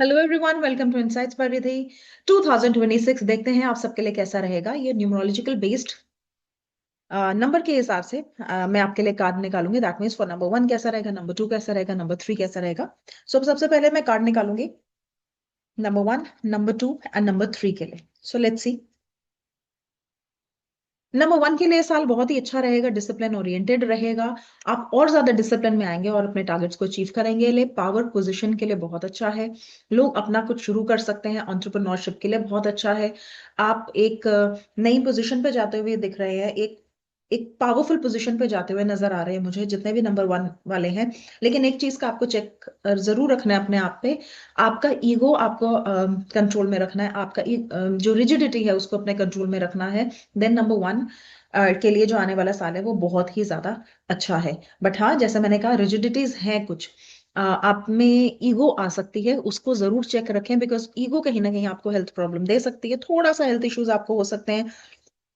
Hello everyone, welcome to insights by Ridhi. 2026 देखते हैं आप सबके लिए कैसा रहेगा। ये न्यूमरोलॉजिकल बेस्ड नंबर के हिसाब से मैं आपके लिए कार्ड निकालूंगी। दैट मीन्स फॉर नंबर 1 कैसा रहेगा, नंबर 2 कैसा रहेगा, नंबर 3 कैसा रहेगा। सबसे पहले मैं कार्ड निकालूंगी नंबर 1, नंबर 2 एंड नंबर 3 के लिए। So let's see. नंबर 1 के लिए साल बहुत ही अच्छा रहेगा, डिसिप्लिन ओरिएंटेड रहेगा। आप और ज्यादा डिसिप्लिन में आएंगे और अपने टारगेट्स को अचीव करेंगे। लिए पावर पोजीशन के लिए बहुत अच्छा है। लोग अपना कुछ शुरू कर सकते हैं, एंटरप्रेन्योरशिप के लिए बहुत अच्छा है। आप एक नई पोजीशन पे जाते हुए दिख रहे हैं, एक एक पावरफुल पोजीशन पे जाते हुए नजर आ रहे हैं मुझे, जितने भी नंबर 1 वाले हैं। लेकिन एक चीज का आपको चेक जरूर रखना है अपने आप पे। आपका ईगो आपको कंट्रोल में रखना है। आपका जो रिजिडिटी है उसको अपने कंट्रोल में रखना है। देन नंबर 1 के लिए जो आने वाला साल है वो बहुत ही ज्यादा अच्छा है। बट हाँ, जैसे मैंने कहा, रिजिडिटीज हैं कुछ। आप में ईगो आ सकती है, उसको जरूर चेक रखें, बिकॉज ईगो कहीं ना कहीं आपको हेल्थ प्रॉब्लम दे सकती है। थोड़ा सा हेल्थ इश्यूज आपको हो सकते हैं,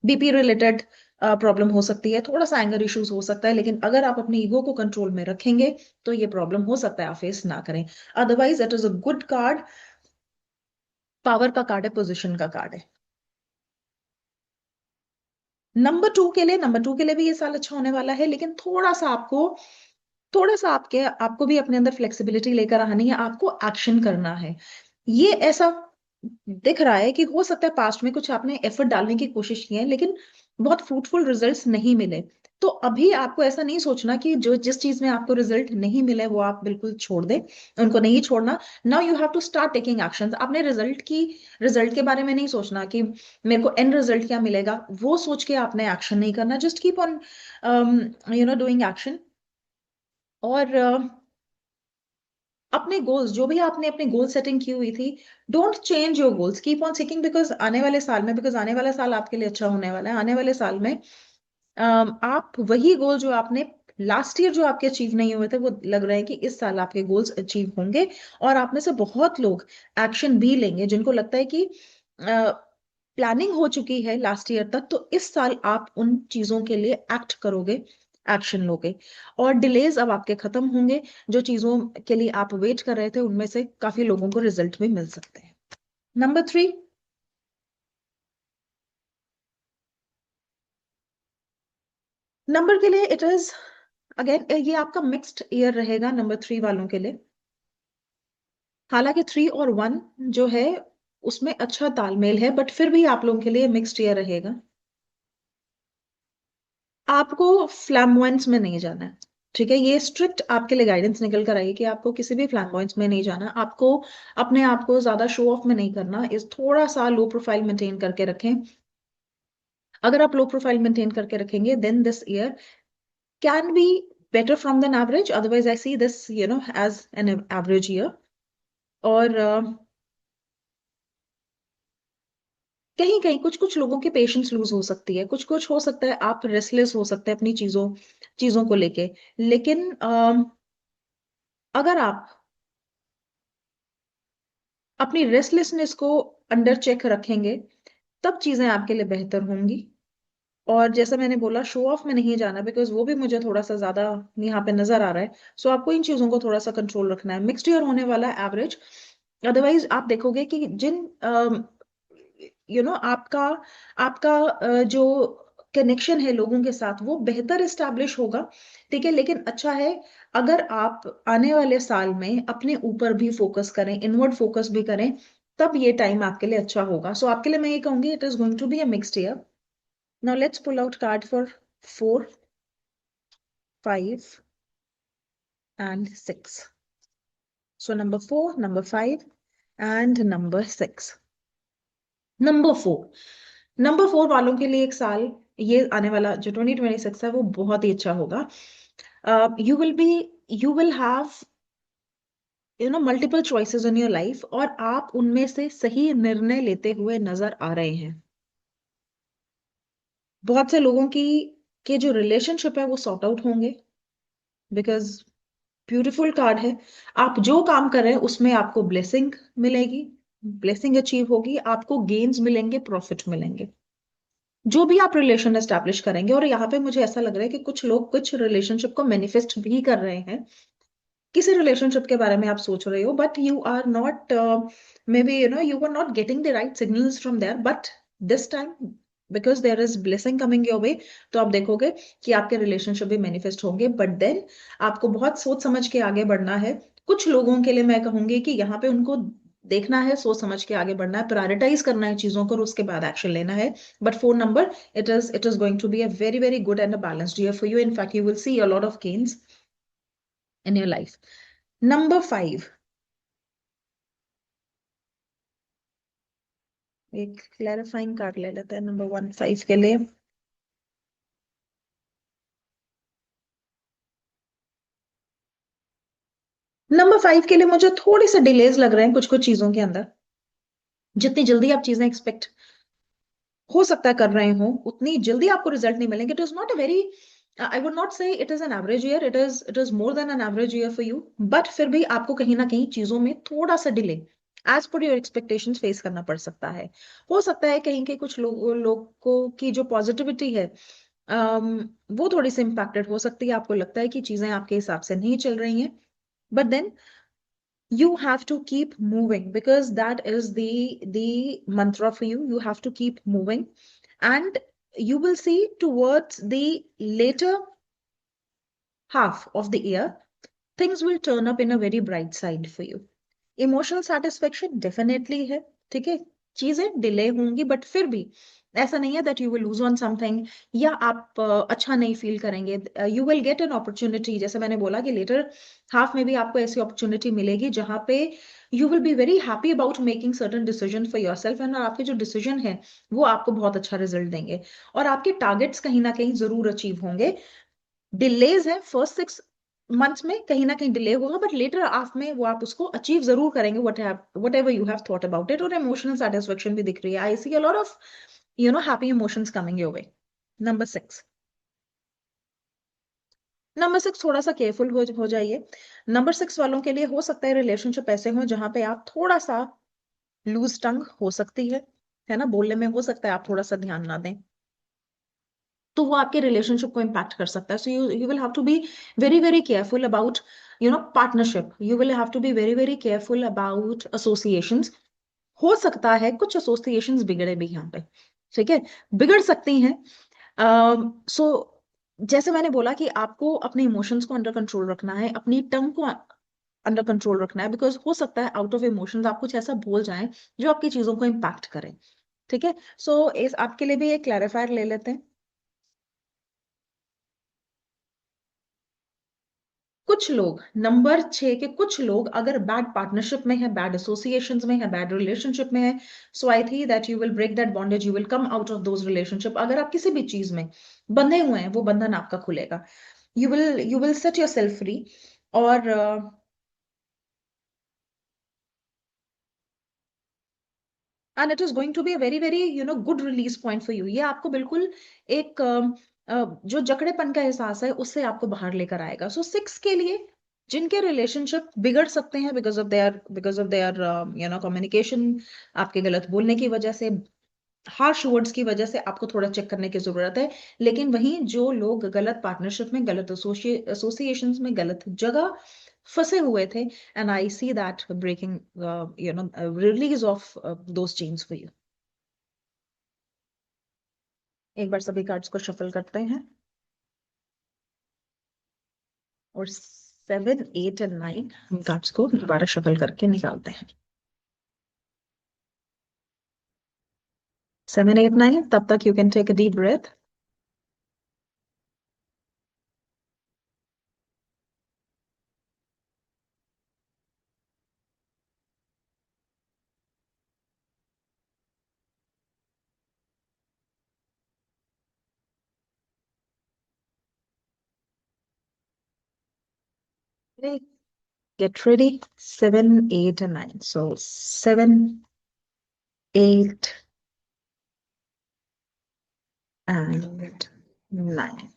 बीपी रिलेटेड प्रॉब्लम हो सकती है, थोड़ा सा एंगर इश्यूज हो सकता है। लेकिन अगर आप अपने ईगो को कंट्रोल में रखेंगे तो ये प्रॉब्लम हो सकता है आप फेस ना करें। Otherwise it is a good card. Power का कार्ड है, पोजिशन का कार्ड है। नंबर 2 के लिए भी ये साल अच्छा होने वाला है, लेकिन थोड़ा सा आपको भी अपने अंदर फ्लेक्सिबिलिटी लेकर आनी है। आपको एक्शन करना है। ये ऐसा दिख रहा है कि हो सकता है पास्ट में कुछ आपने एफर्ट डालने की कोशिश की है, लेकिन बहुत फ्रूटफुल रिजल्ट्स नहीं मिले। तो अभी आपको ऐसा नहीं सोचना कि जो जिस चीज में आपको रिजल्ट नहीं मिले वो आप बिल्कुल छोड़ दें। उनको नहीं छोड़ना। Now you have to start taking actions. आपने रिजल्ट के बारे में नहीं सोचना कि मेरे को एंड रिजल्ट क्या मिलेगा। वो सोच के आपने एक्शन नहीं करना। Just keep on doing action. और अपने गोल्स, जो भी आपने अपने गोल सेटिंग की हुई थी, don't change your goals, keep on seeking. Because आने वाला साल आपके लिए अच्छा होने वाला है। आने वाले साल में आप वही गोल जो आपने लास्ट ईयर जो आपके अचीव नहीं हुए थे, वो लग रहे हैं कि इस साल आपके गोल्स अचीव होंगे। और आप में से बहुत लोग एक्शन भी लेंगे, जिनको लगता है कि प्लानिंग हो चुकी है लास्ट ईयर तक, तो इस साल आप उन चीजों के लिए एक्ट करोगे, एक्शन लोगे। और डिलेज अब आपके खत्म होंगे। जो चीजों के लिए आप वेट कर रहे थे उनमें से काफी लोगों को रिजल्ट भी मिल सकते हैं। नंबर 3। नंबर के लिए इट इज अगेन, ये आपका मिक्स्ड ईयर रहेगा नंबर 3 वालों के लिए। हालांकि 3 और 1 जो है उसमें अच्छा तालमेल है, बट फिर भी आप लोगों के लिए मिक्स्ड ईयर रहेगा। आपको फ्लैम्बॉयंस में नहीं जाना है। ठीक है, ये स्ट्रिक्ट आपके लिए गाइडेंस निकल कर आई कि आपको किसी भी फ्लैम्बॉयंस में नहीं जाना। आपको अपने आप को ज्यादा शो ऑफ में नहीं करना। इस थोड़ा सा लो प्रोफाइल मेंटेन करके रखें। अगर आप लो प्रोफाइल मेंटेन करके रखेंगे then this year can be better from than average. Otherwise I see this as an average year. और कहीं कहीं कुछ कुछ लोगों के पेशेंस लूज हो सकती है, कुछ कुछ हो सकता है आप रेस्टलेस हो सकते हैं अपनी चीजों चीजों को लेके। लेकिन अगर आप अपनी रेस्टलेसनेस को अंडर चेक रखेंगे तब चीजें आपके लिए बेहतर होंगी। और जैसा मैंने बोला, शो ऑफ में नहीं जाना, बिकॉज वो भी मुझे थोड़ा सा ज्यादा यहाँ पे नजर आ रहा है। सो आपको इन चीजों को थोड़ा सा कंट्रोल रखना है। मिक्सड ईयर होने वाला है, एवरेज। अदरवाइज आप देखोगे कि जिन आपका आपका जो कनेक्शन है लोगों के साथ वो बेहतर इस्टेब्लिश होगा। ठीक है, लेकिन अच्छा है अगर आप आने वाले साल में अपने ऊपर भी फोकस करें, इनवर्ड फोकस भी करें, तब ये टाइम आपके लिए अच्छा होगा। सो आपके लिए मैं ये कहूंगी it is going to be a mixed year. Now let's pull out card for 4, 5 and 6। So number 4, number 5 and number 6। Number 4 वालों के लिए एक साल, ये आने वाला जो 2026 है वो बहुत ही अच्छा होगा। You will B you will have multiple choices in your life, और आप उनमें से सही निर्णय लेते हुए नजर आ रहे हैं। बहुत से लोगों की के जो रिलेशनशिप है वो सॉर्ट आउट होंगे, बिकॉज ब्यूटीफुल कार्ड है। आप जो काम कर रहे हैं उसमें आपको ब्लेसिंग मिलेगी, ब्लेसिंग अचीव होगी, आपको गेन्स मिलेंगे, प्रॉफिट मिलेंगे। जो भी आप रिलेशन एस्टैब्लिश करेंगे, और यहाँ पे मुझे ऐसा लग रहा है कि कुछ लोग कुछ रिलेशनशिप को मैनिफेस्ट भी कर रहे हैं किसी रिलेशनशिप के बारे में आप सोच रहे हो, but you are not, maybe you are not getting the right signals from there, but this time because there is blessing coming your way, तो आप देखोगे कि आपके रिलेशनशिप भी मैनिफेस्ट होंगे। बट देन आपको बहुत सोच समझ के आगे बढ़ना है। कुछ लोगों के लिए मैं कहूंगी कि यहाँ पे उनको देखना है, सोच समझ के आगे बढ़ना है, प्रायोरिटाइज करना है चीजों को और उसके बाद एक्शन लेना है। But 4 number, it is going to be a very very good and a balanced year for you. In fact, you will see a lot of gains in your life. Number 5, एक clarifying card ले लेते हैं number 1 5 के लिए। Number 5 के लिए मुझे थोड़ी सी डिलेज लग रहे हैं कुछ कुछ चीजों के अंदर। जितनी जल्दी आप चीजें एक्सपेक्ट हो सकता है कर रहे हो, उतनी जल्दी आपको रिजल्ट नहीं मिलेंगे। It is not a very, I would not say it is an average year, it is more than an average year for you. But फिर भी आपको कहीं ना कहीं चीजों में थोड़ा सा delay as per your expectations face करना पड़ सकता है। हो सकता है कहीं के कुछ लोगों की जो पॉजिटिविटी है, वो थोड़ी सी इम्पैक्टेड हो सकती है। आपको लगता है कि चीजें आपके हिसाब से नहीं चल रही हैं, but then you have to keep moving because that is the mantra for you. You have to keep moving, and you will see towards the later half of the year, things will turn up in a very bright side for you. Emotional satisfaction definitely है, ठीक है। चीजें delay होंगी but फिर भी ऐसा नहीं है that you will lose on something या आप अच्छा नहीं फील करेंगे। You will get an opportunity, जैसे मैंने बोला कि लेटर हाफ में भी आपको ऐसी अपॉर्चुनिटी मिलेगी जहां पे you will be very happy about making certain decision for your self, and आपके जो डिसीजन है वो आपको बहुत अच्छा रिजल्ट देंगे और आपके टारगेट्स कहीं ना कहीं जरूर अचीव होंगे। डिलेज है फर्स्ट 6 मंथ्स में, कहीं ना कहीं डिले होगा, बट लेटर हाफ में वो आप उसको अचीव जरूर करेंगे whatever you have thought about it. और इमोशनल सेटिस्फेक्शन भी दिख रही है। I see a lot of happy emotions coming your way. Number 6, number 6 थोड़ा सा केयरफुल हो जाइए। नंबर 6 वालों के लिए हो सकता है रिलेशनशिप ऐसे हो जहां पे आप थोड़ा सा लूज टंग हो सकती है ना, बोलने में हो सकता है आप थोड़ा सा ध्यान ना दें, तो वो आपके रिलेशनशिप को इम्पैक्ट कर सकता है। So you will have to be very very careful about partnership. You will have to be very very careful about associations. हो सकता है कुछ एसोसिएशंस बिगड़े भी यहाँ पे, ठीक है, बिगड़ सकती हैं। सो जैसे मैंने बोला कि आपको अपने इमोशंस को अंडर कंट्रोल रखना है, अपनी टंग को अंडर कंट्रोल रखना है, बिकॉज हो सकता है आउट ऑफ इमोशंस आप कुछ ऐसा बोल जाएं जो आपकी चीजों को इम्पैक्ट करे, ठीक है। सो इस आपके लिए भी एक क्लैरिफायर ले लेते हैं। कुछ लोग, नंबर 6 के कुछ लोग अगर बैड पार्टनरशिप में है, बैड एसोसिएशंस में है, बैड रिलेशनशिप में है, so I think that you will break that bondage, you will come out of those relationship. अगर आप किसी भी चीज में बंधे हुए हैं वो बंधन आपका खुलेगा। You will set yourself free. और and it is going to be a very very good release point for you. ये आपको बिल्कुल एक जो जकड़ेपन का एहसास है उससे आपको बाहर लेकर आएगा। सो 6 के लिए जिनके रिलेशनशिप बिगड़ सकते हैं बिकॉज ऑफ देयर कम्युनिकेशन, आपके गलत बोलने की वजह से, हार्श वर्ड्स की वजह से, आपको थोड़ा चेक करने की जरूरत है। लेकिन वहीं जो लोग गलत पार्टनरशिप में, गलत एसोसिएशंस में, गलत जगह फंसे हुए थे, and I see that breaking release of those chains for you. एक बार सभी कार्ड्स को शफल करते हैं और 7 8 और 9 कार्ड्स को दोबारा शफल करके निकालते हैं। 7 8 9, तब तक you can take a deep breath. Get ready. 7 8 and 9. So 7 8 and 9.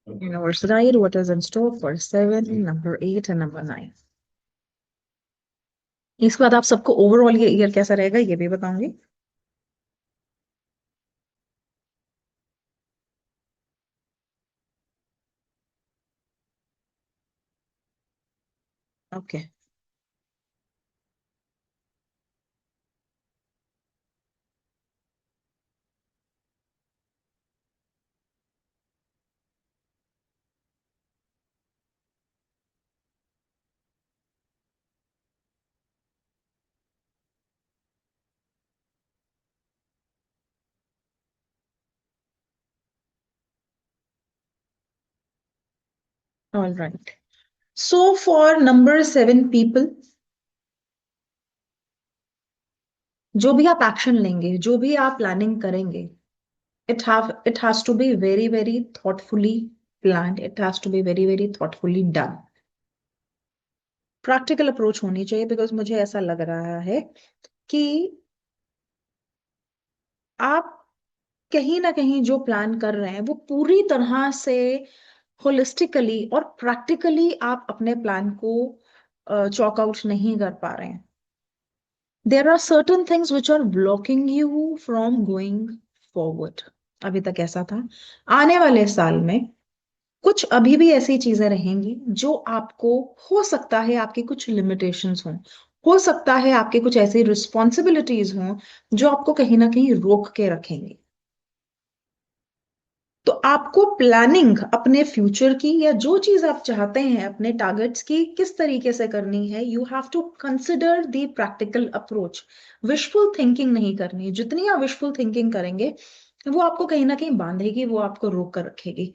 Universe guide, what is in store for 7 number 8 and number 9? इसके बाद आप सबको ओवरऑल ये ईयर कैसा रहेगा ये भी बताऊंगी। Okay. All right. So for number 7 people, जो भी आप एक्शन लेंगे, जो भी आप प्लानिंग करेंगे, it has to be very very thoughtfully planned, it has to be very very thoughtfully done। Practical approach होनी चाहिए, बिकॉज मुझे ऐसा लग रहा है कि आप कहीं ना कहीं जो प्लान कर रहे हैं वो पूरी तरह से होलिस्टिकली और प्रैक्टिकली आप अपने प्लान को चॉक आउट नहीं कर पा रहे हैं। There are certain things which are blocking you from going forward. अभी तक ऐसा था, आने वाले साल में कुछ अभी भी ऐसी चीजें रहेंगी जो आपको, हो सकता है आपकी कुछ लिमिटेशंस हों, हो सकता है आपके कुछ ऐसी रिस्पॉन्सिबिलिटीज हों जो आपको कहीं ना कहीं रोक के रखेंगे। तो आपको प्लानिंग अपने फ्यूचर की, या जो चीज आप चाहते हैं अपने टारगेट्स की, किस तरीके से करनी है, you have to consider the practical approach. Wishful thinking नहीं करनी। जितनी आप विशफुल थिंकिंग करेंगे वो आपको कहीं ना कहीं बांधेगी, वो आपको रोक कर रखेगी।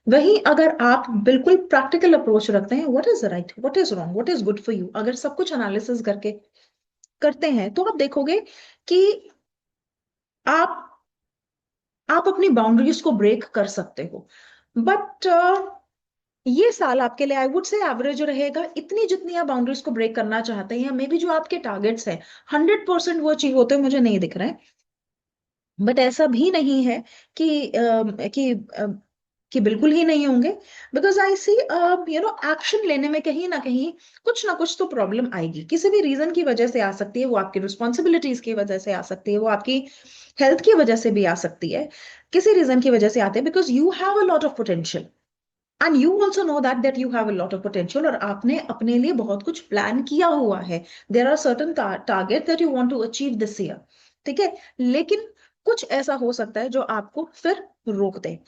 वहीं अगर आप बिल्कुल प्रैक्टिकल अप्रोच रखते हैं, what is right, what is wrong, what is good for you, अगर सब कुछ एनालिसिस करके करते हैं, तो आप देखोगे कि आप आप अपनी बाउंड्रीज को ब्रेक कर सकते हो। बट ये साल आपके लिए आई वुड से एवरेज रहेगा। इतनी जितनी आप बाउंड्रीज को ब्रेक करना चाहते हैं, मे बी जो आपके टारगेट्स हैं 100% वो अचीव होते हैं, मुझे नहीं दिख रहा है। बट ऐसा भी नहीं है कि कि बिल्कुल ही नहीं होंगे। बिकॉज आई सी एक्शन लेने में कहीं ना कुछ तो प्रॉब्लम आएगी, किसी भी रीजन की वजह से आ सकती है। वो आपकी रिस्पॉन्सिबिलिटीज की वजह से आ सकती है, वो आपकी हेल्थ की वजह से भी आ सकती है, किसी रीजन की वजह से आते हैं। Because you have a lot of potential and you also know that you have a lot of potential, और आपने अपने लिए बहुत कुछ प्लान किया हुआ है। There are certain target that you want to achieve this year. ठीक है, लेकिन कुछ ऐसा हो सकता है जो आपको फिर रोक दे।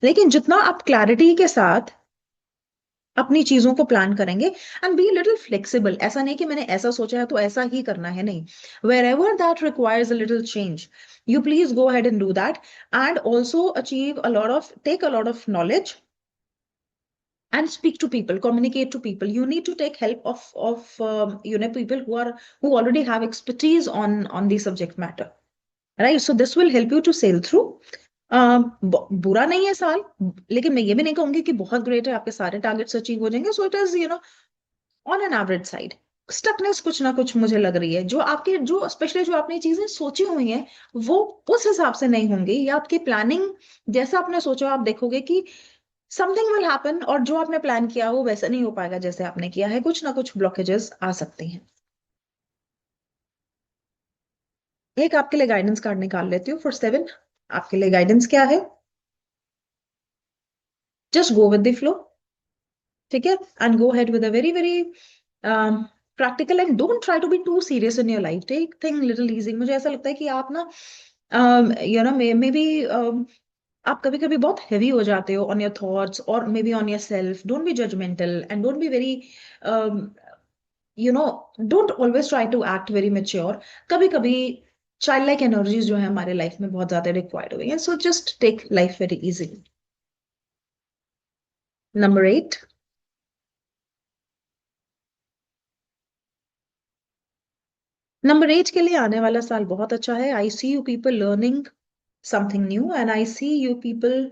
लेकिन जितना आप क्लैरिटी के साथ अपनी चीजों को प्लान करेंगे, एंड बी लिटिल फ्लेक्सिबल, ऐसा नहीं कि मैंने ऐसा सोचा है तो ऐसा ही करना है, नहीं। Wherever that requires a little change, you please go ahead and do that, and also achieve a lot of, take a lot of knowledge and speak to people, communicate to people. You need to take help of people who already have expertise on the subject matter, right? So this will help you to sail through. बुरा नहीं है साल, लेकिन मैं ये भी नहीं कहूंगी कि बहुत ग्रेट है, आपके सारे टारगेट्स अचीव हो जाएंगे। सो it is on an average side. Stuckness कुछ ना कुछ मुझे लग रही है, जो आपके, जो स्पेशली जो आपने चीजें सोची हुई हैं वो उस हिसाब से नहीं होंगी, या आपकी प्लानिंग जैसा आपने सोचा, आप देखोगे कि समथिंग विल हैपन, और जो आपने प्लान किया वो वैसा नहीं हो पाएगा जैसे आपने किया है। कुछ ना कुछ ब्लॉकेजेस आ सकते हैं। एक आपके लिए गाइडेंस कार्ड निकाल लेती हूँ फॉर 7। आपके लिए गाइडेंस क्या है? Just go with the flow. ठीक है, and go head with a very very practical, and don't try to be too serious in your life. Take thing little easy. मुझे ऐसा लगता है कि आप ना मे बी आप कभी कभी बहुत हैवी हो जाते हो ऑन योर थॉट्स, और maybe on yourself. Don't be judgmental and don't be very you know don't always try to act very mature. कभी कभी चाइल्ड लाइक एनर्जीज जो है हमारे लाइफ में बहुत ज्यादा रिक्वायर्ड हुई है। So just take life very easily. Number 8। Number 8 के लिए आने वाला साल बहुत अच्छा है। I see you people learning something new, and I see you people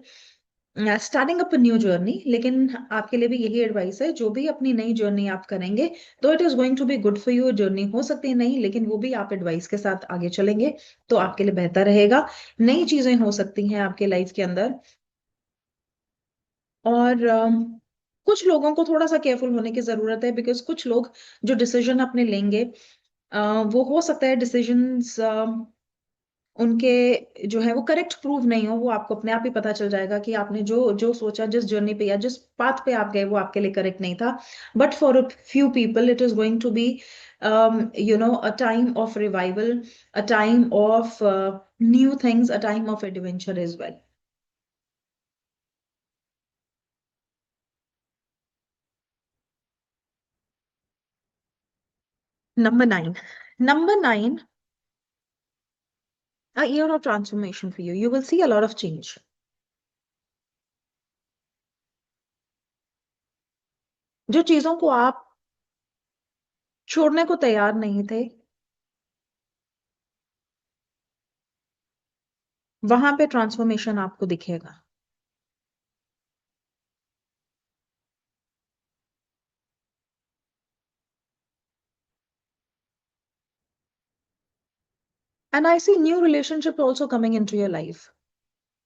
starting up new journey. लेकिन आपके लिए भी यही एडवाइस है, जो भी अपनी नई जर्नी आप करेंगे, तो it is going to be good for you. Journey हो सकती है नहीं, लेकिन वो भी आप एडवाइस के साथ आगे चलेंगे तो आपके लिए बेहतर रहेगा। नई चीजें हो सकती हैं आपके लाइफ के अंदर, और कुछ लोगों को थोड़ा सा केयरफुल होने की जरूरत है, बिकॉज कुछ लोग जो डिसीजन अपने लेंगे, वो हो सकता है डिसीजंस उनके जो है वो करेक्ट प्रूव नहीं हो, वो आपको अपने आप ही पता चल जाएगा कि आपने जो जो सोचा, जिस जर्नी पे या जिस पाथ पे आप गए वो आपके लिए करेक्ट नहीं था। But for a few people it is going to be a time of revival, a time of new things, a time of adventure as well. Number 9. Number 9, a year of transformation for you. You will see a lot of change. जो चीजों को आप छोड़ने को तैयार नहीं थे, वहां पे ट्रांसफॉर्मेशन आपको दिखेगा। And I see new relationship also coming into your life.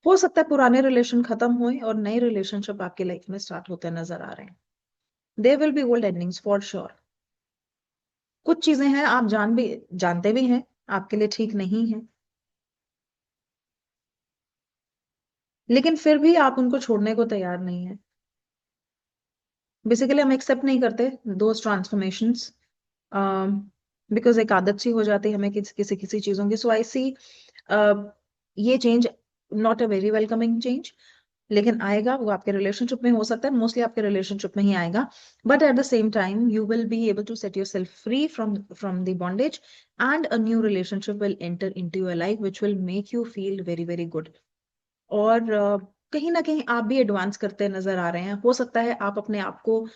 हो सकता है पुराने रिलेशन खत्म हुए और नए रिलेशनशिप आपकी लाइफ में स्टार्ट होते नजर आ रहे हैं। There will be old endings for sure. कुछ चीजें हैं आप जानते भी हैं आपके लिए ठीक नहीं है, लेकिन फिर भी आप उनको छोड़ने को तैयार नहीं है। बेसिकली हम एक्सेप्ट नहीं करते दोज ट्रांसफॉर्मेशंस, बिकॉज एक आदत सी हो जाती है हमें किसी किसी किसी चीजों की। सो आई सी ये change not a very welcoming change, लेकिन आएगा। वो आपके रिलेशनशिप में हो सकता है, मोस्टली आपके रिलेशनशिप में ही आएगा। But at the same time you will be able to set yourself free from the bondage, and a new relationship will enter into your life which will make you feel very very good. और कहीं ना कहीं आप भी advance करते नजर आ रहे हैं। हो सकता है आप अपने आप को,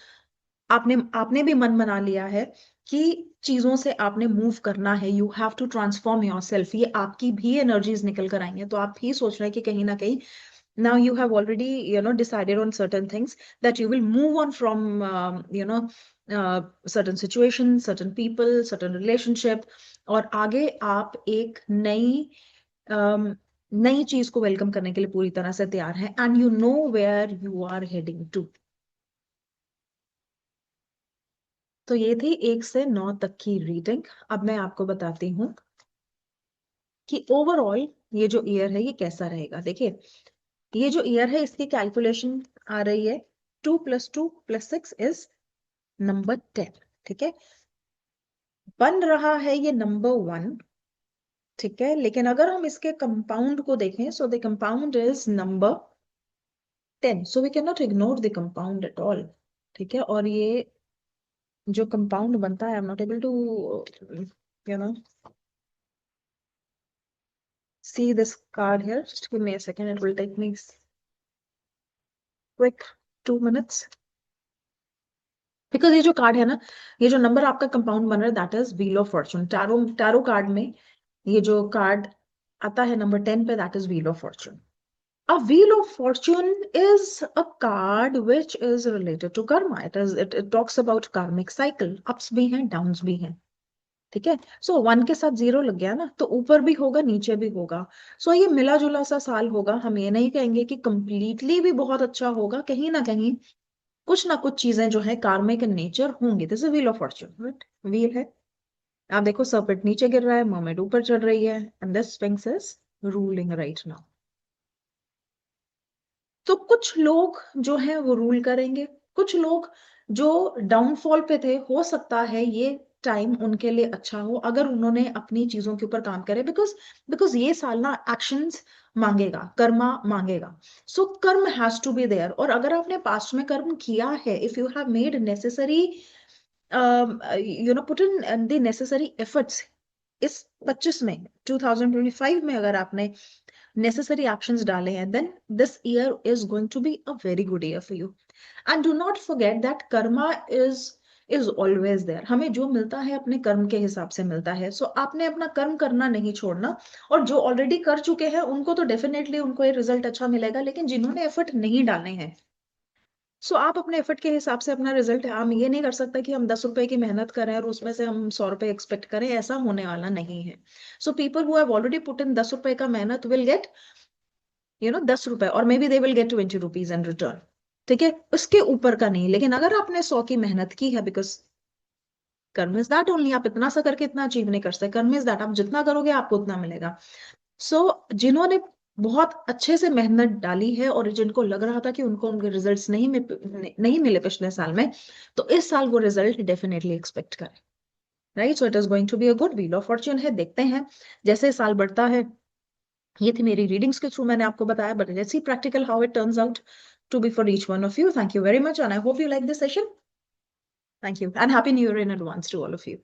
आपने आपने भी मन बना लिया है कि चीजों से आपने मूव करना है। You have to transform yourself. ये आपकी भी एनर्जीज निकल कर आई हैं, तो आप भी सोच रहे हैं कि कहीं ना कहीं now you have already decided on certain things that you will move on from certain situations, certain people, certain relationship, और आगे आप एक um, नई चीज को वेलकम करने के लिए पूरी तरह से तैयार हैं, and you know where you are heading to. तो ये थी 1 से 9 तक की रीडिंग। अब मैं आपको बताती हूँ कि ओवरऑल ये जो ईयर है ये कैसा रहेगा। देखिए, ये जो ईयर है इसकी कैलकुलेशन आ रही है 2 + 2 + 6 इज नंबर 10। ठीक है, बन रहा है ये नंबर 1। ठीक है, लेकिन अगर हम इसके कंपाउंड को देखें, so the compound is number 10, so we can not ignore the compound at all. ठीक है, और ये जो कंपाउंड बनता है, I am not able to you know see this card here. Just give me a second. It will take me quick 2 minutes. Because ये जो card है ना, ये जो नंबर आपका कंपाउंड बन रहा है, that is wheel of Fortune. Tarot tarot card में ये जो कार्ड आता है नंबर 10 पे, that is wheel of Fortune. A wheel of fortune is a card which is related to karma. It talks about karmic cycle. Ups भी हैं, downs भी हैं। ठीक है, सो 1 के साथ 0 लग गया ना, तो ऊपर भी होगा नीचे भी होगा। सो ये मिला जुला सा साल होगा। हम ये नहीं कहेंगे कि कंप्लीटली भी बहुत अच्छा होगा, कहीं ना कुछ चीजें जो है कार्मिक इन नेचर होंगी। This is wheel of Fortune, right? Wheel है, आप देखो सर्पेंट नीचे गिर रहा है, मर्मेड ऊपर चढ़ रही है, and this sphinx is ruling right now. तो कुछ लोग जो है वो रूल करेंगे, कुछ लोग जो डाउनफॉल पे थे, हो सकता है ये टाइम उनके लिए अच्छा हो अगर उन्होंने अपनी चीजों के ऊपर काम करे। बिकॉज बिकॉज ये साल ना एक्शंस मांगेगा, कर्मा मांगेगा। सो कर्म हैज टू बी देयर। और अगर आपने पास्ट में कर्म किया है, if you have made necessary put in the necessary efforts, इस 25 में 2025 में अगर आपने necessary actions डाले हैं, then this year is going to be a very good year for you. And do not forget that karma is always there. हमें जो मिलता है अपने कर्म के हिसाब से मिलता है। सो आपने अपना कर्म करना नहीं छोड़ना। और जो ऑलरेडी कर चुके हैं उनको तो डेफिनेटली उनको ये रिजल्ट अच्छा मिलेगा, लेकिन जिन्होंने एफर्ट नहीं डाले हैं, सो आप अपने एफर्ट के हिसाब से अपना रिजल्ट, हम ये नहीं कर सकते कि हम 10 रुपए की मेहनत करें और उसमें से हम 100 रुपए एक्सपेक्ट करें। ऐसा होने वाला नहीं है। So people who have already put in 10 रुपए का मेहनत विल गेट 10 रुपए, और may be they will get 20 rupees in return. ठीक है, उसके ऊपर का नहीं। लेकिन अगर आपने 100 की मेहनत की है, बिकॉज कर्म इज दैट ओनली, आप इतना सा करके इतना अचीव नहीं कर सकते। कर्म इज दैट आप जितना करोगे आपको उतना मिलेगा। सो जिन्होंने बहुत अच्छे से मेहनत डाली है और जिनको लग रहा था कि उनको उनके रिजल्ट्स नहीं मिले पिछले साल में, तो इस साल वो रिजल्ट डेफिनेटली एक्सपेक्ट करें। Right, so it is going to be a good wheel of fortune है। देखते हैं जैसे साल बढ़ता है। ये थी मेरी रीडिंग्स के थ्रू मैंने आपको बताया, but let's see practical how it turns out to be for each one of you. Thank you very much, and I hope you like this session. Thank you, and happy new year in advance to all of you.